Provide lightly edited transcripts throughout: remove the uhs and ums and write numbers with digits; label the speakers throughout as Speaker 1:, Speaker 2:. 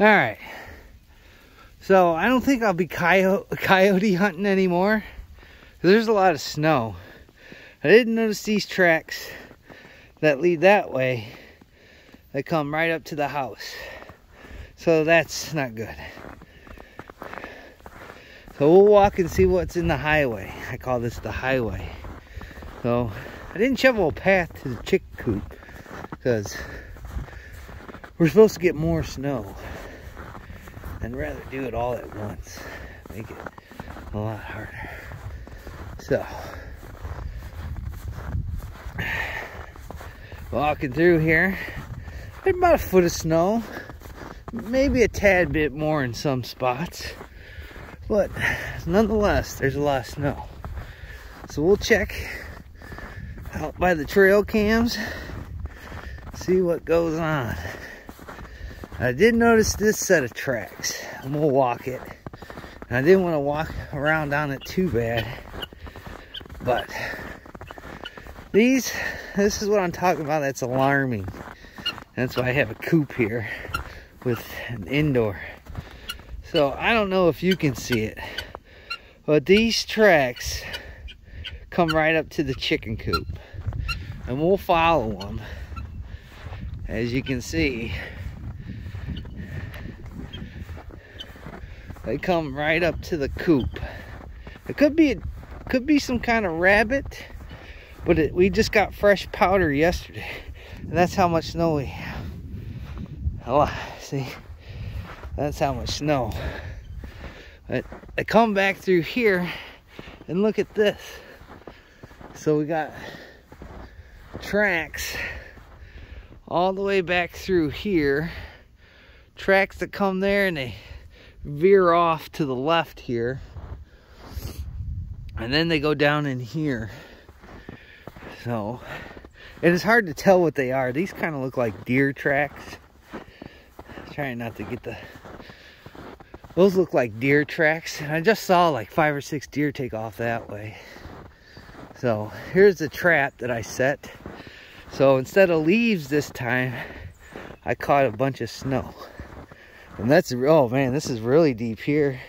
Speaker 1: All right. So I don't think I'll be coyote hunting anymore. There's a lot of snow. I didn't notice these tracks that lead that way. They come right up to the house. So that's not good. So we'll walk and see what's in the highway. I call this the highway. So I didn't shovel a path to the chicken coop because we're supposed to get more snow. I'd rather do it all at once. Make it a lot harder. So walking through here, there's about a foot of snow. Maybe a tad bit more in some spots. But nonetheless, there's a lot of snow. So we'll check out by the trail cams, see what goes on. I did notice this set of tracks, and we'll walk it. And I didn't want to walk around on it too bad. But this is what I'm talking about that's alarming. That's why I have a coop here with an indoor. So I don't know if you can see it, but these tracks come right up to the chicken coop, and we'll follow them. As you can see, they come right up to the coop. It could be some kind of rabbit, but we just got fresh powder yesterday, and that's how much snow we have. Oh, see, that's how much snow. But I come back through here, and look at this. So we got tracks all the way back through here, tracks that come there and they veer off to the left here, and then they go down in here. So it is hard to tell what they are. These kind of look like deer tracks. Trying not to get those look like deer tracks, and I just saw like 5 or 6 deer take off that way. So here's the trap that I set. So instead of leaves this time, I caught a bunch of snow. And that's, oh man, this is really deep here.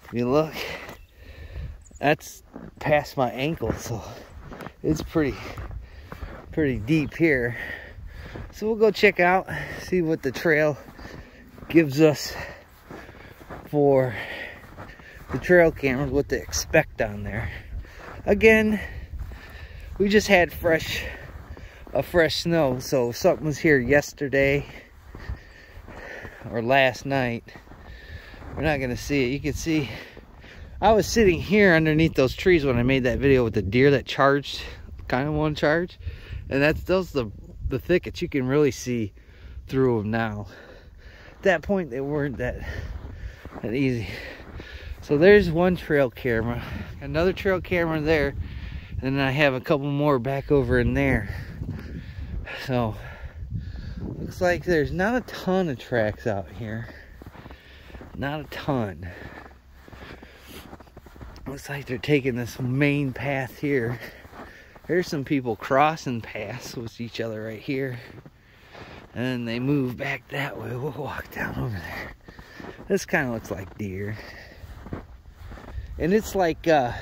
Speaker 1: If you look, that's past my ankle, so it's pretty deep here. So we'll go check out, see what the trail gives us for the trail cameras, what to expect on there. Again, we just had a fresh snow, so if something was here yesterday or last night, we're not gonna see it. You can see I was sitting here underneath those trees when I made that video with the deer that charged, kind of one charge, and those the thickets. You can really see through them now. At that point they weren't that easy. So there's one trail camera, another trail camera there, and then I have a couple more back over in there. So looks like there's not a ton of tracks out here, not a ton. Looks like they're taking this main path here. There's some people crossing paths with each other right here, and then they move back that way. We'll walk down over there. This kind of looks like deer, and it's like I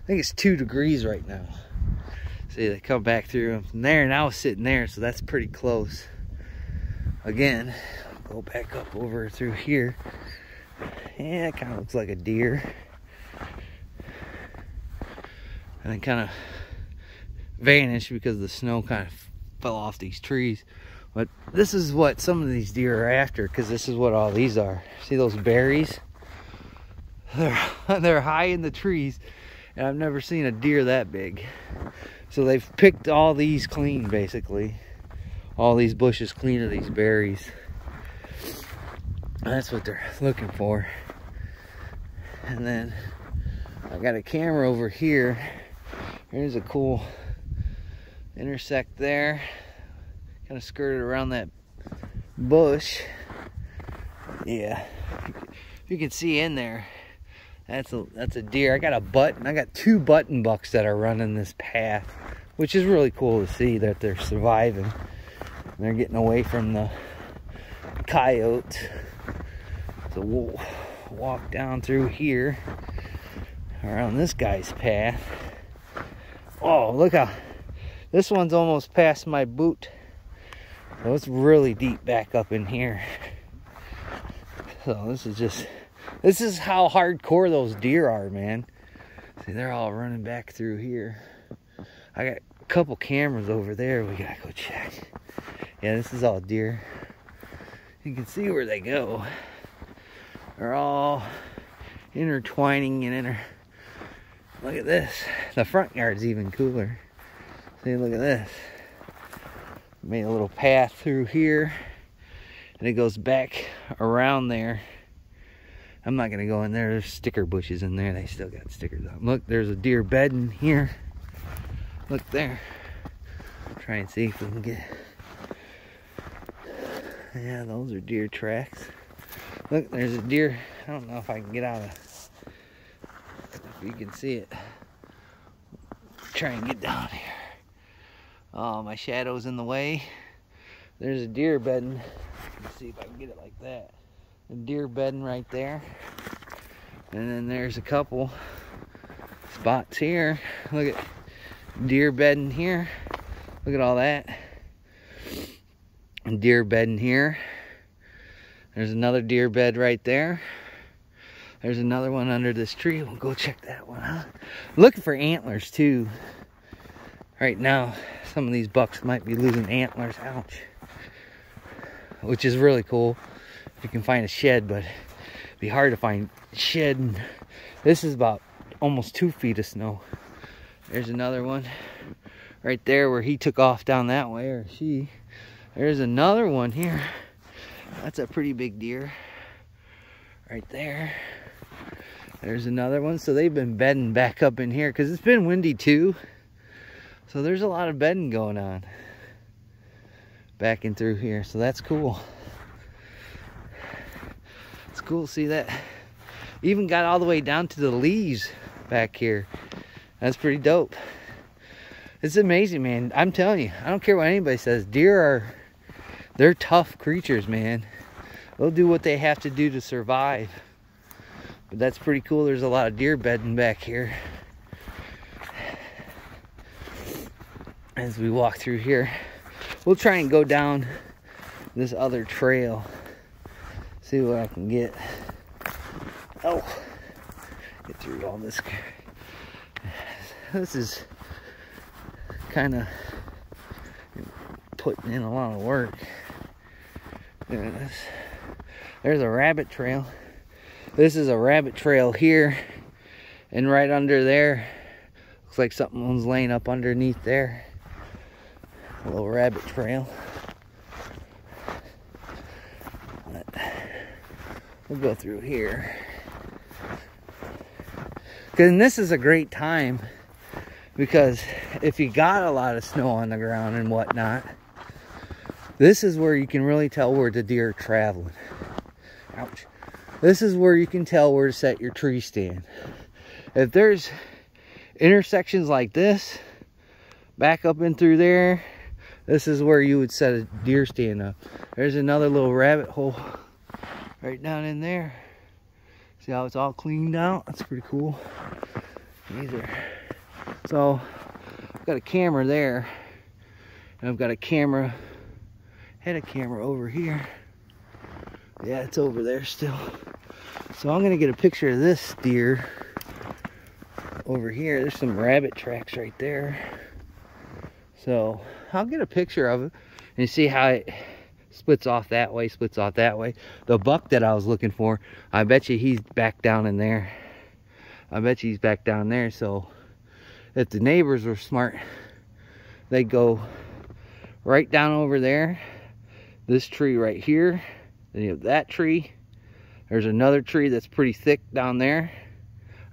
Speaker 1: think it's 2 degrees right now. See, they come back through from there, and I was sitting there, so that's pretty close. Again, go back up over through here. Yeah, it kind of looks like a deer, and it kind of vanished because the snow kind of fell off these trees. But this is what some of these deer are after, because this is what all these are. See those berries? They're high in the trees, and I've never seen a deer that big. So they've picked all these clean, basically. All these bushes clean of these berries. That's what they're looking for. And then I got a camera over here. Here's a cool intersect there. Kind of skirted around that bush. Yeah, you can see in there. That's a deer. I got a button. I got 2 button bucks that are running this path, which is really cool to see that they're surviving. They're getting away from the coyotes. So we'll walk down through here around this guy's path. Oh, look how this one's almost past my boot. So it's really deep back up in here. So this is how hardcore those deer are, man. See, they're all running back through here. I got a couple cameras over there we gotta go check. Yeah, this is all deer. You can see where they go. They're all intertwining and Look at this. The front yard's even cooler. See, look at this. Made a little path through here, and it goes back around there. I'm not gonna go in there. There's sticker bushes in there. They still got stickers on. Look, there's a deer bed in here. Look there. Try and see if we can get. Yeah, those are deer tracks. Look, there's a deer. I don't know if I can get out of. If you can see it. Try and get down here. Oh, my shadow's in the way. There's a deer bedding. Let's see if I can get it like that. A deer bedding right there. And then there's a couple spots here. Look at deer bedding here. Look at all that. And deer bedding here. There's another deer bed right there. There's another one under this tree. We'll go check that one out. Looking for antlers too. Right now, some of these bucks might be losing antlers. Ouch. Which is really cool if you can find a shed, but it'd be hard to find shed. And this is about almost 2 feet of snow. There's another one right there where he took off down that way, or she. There's another one here. That's a pretty big deer right there. There's another one. So they've been bedding back up in here because it's been windy too. So there's a lot of bedding going on back in through here. So that's cool. It's cool to see that. Even got all the way down to the leaves back here. That's pretty dope. It's amazing, man. I'm telling you, I don't care what anybody says. They're tough creatures, man. They'll do what they have to do to survive. But that's pretty cool. There's a lot of deer bedding back here. As we walk through here, we'll try and go down this other trail. See what I can get. Oh, get through all this. This is kind of putting in a lot of work. There's a rabbit trail. This is a rabbit trail here, and right under there looks like something was laying up underneath there. A little rabbit trail. But we'll go through here, and this is a great time because if you got a lot of snow on the ground and whatnot, this is where you can really tell where the deer are traveling. Ouch. This is where you can tell where to set your tree stand. If there's intersections like this, back up in through there, this is where you would set a deer stand up. There's another little rabbit hole right down in there. See how it's all cleaned out? That's pretty cool. So, I've got a camera there, and I've got a camera, had a camera over here. Yeah, it's over there still. So I'm gonna get a picture of this deer over here. There's some rabbit tracks right there. So I'll get a picture of it and see how it splits off that way, splits off that way. The buck that I was looking for, I bet you he's back down in there. I bet you he's back down there. So if the neighbors were smart, they'd go right down over there. This tree right here. Then you have that tree. There's another tree that's pretty thick down there.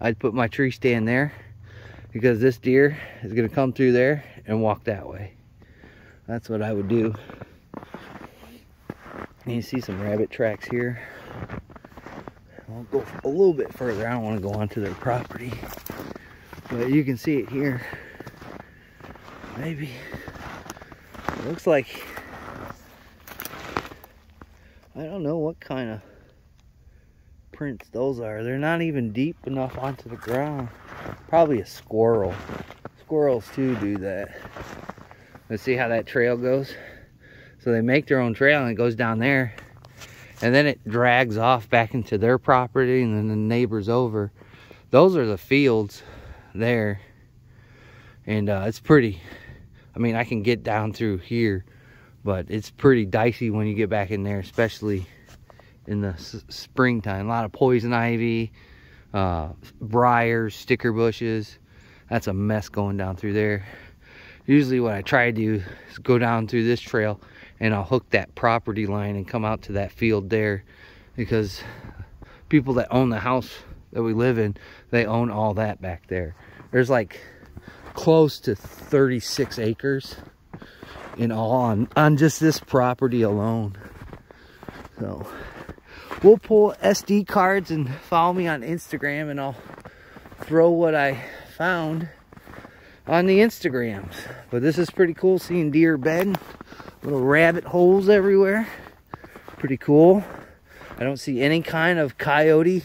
Speaker 1: I'd put my tree stand there because this deer is going to come through there and walk that way. That's what I would do. And you see some rabbit tracks here. I'll go a little bit further. I don't want to go onto their property. But you can see it here. Maybe. It looks like, I don't know what kind of prints those are. They're not even deep enough onto the ground. Probably a squirrel. Squirrels too do that. Let's see how that trail goes. So they make their own trail and it goes down there. And then it drags off back into their property and then the neighbors over. Those are the fields there. And it's pretty, I mean, I can get down through here, but it's pretty dicey when you get back in there, especially in the springtime. A lot of poison ivy, briars, sticker bushes. That's a mess going down through there. Usually what I try to do is go down through this trail and I'll hook that property line and come out to that field there, because people that own the house that we live in, they own all that back there. There's like close to 36 acres in all on just this property alone. So we'll pull SD cards and follow me on Instagram, and I'll throw what I found on the Instagrams. But this is pretty cool, seeing deer bedding, little rabbit holes everywhere. Pretty cool. I don't see any kind of coyote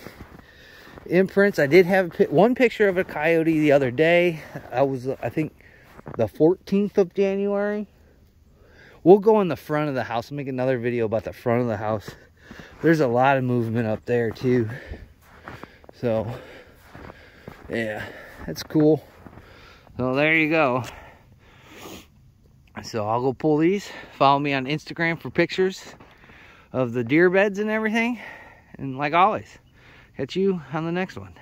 Speaker 1: imprints. I did have one picture of a coyote the other day. I was, I think, the 14th of January. We'll go in the front of the house. I'll make another video about the front of the house. There's a lot of movement up there too. So yeah, that's cool. So there you go. So I'll go pull these. Follow me on Instagram for pictures of the deer beds and everything. And like always, catch you on the next one.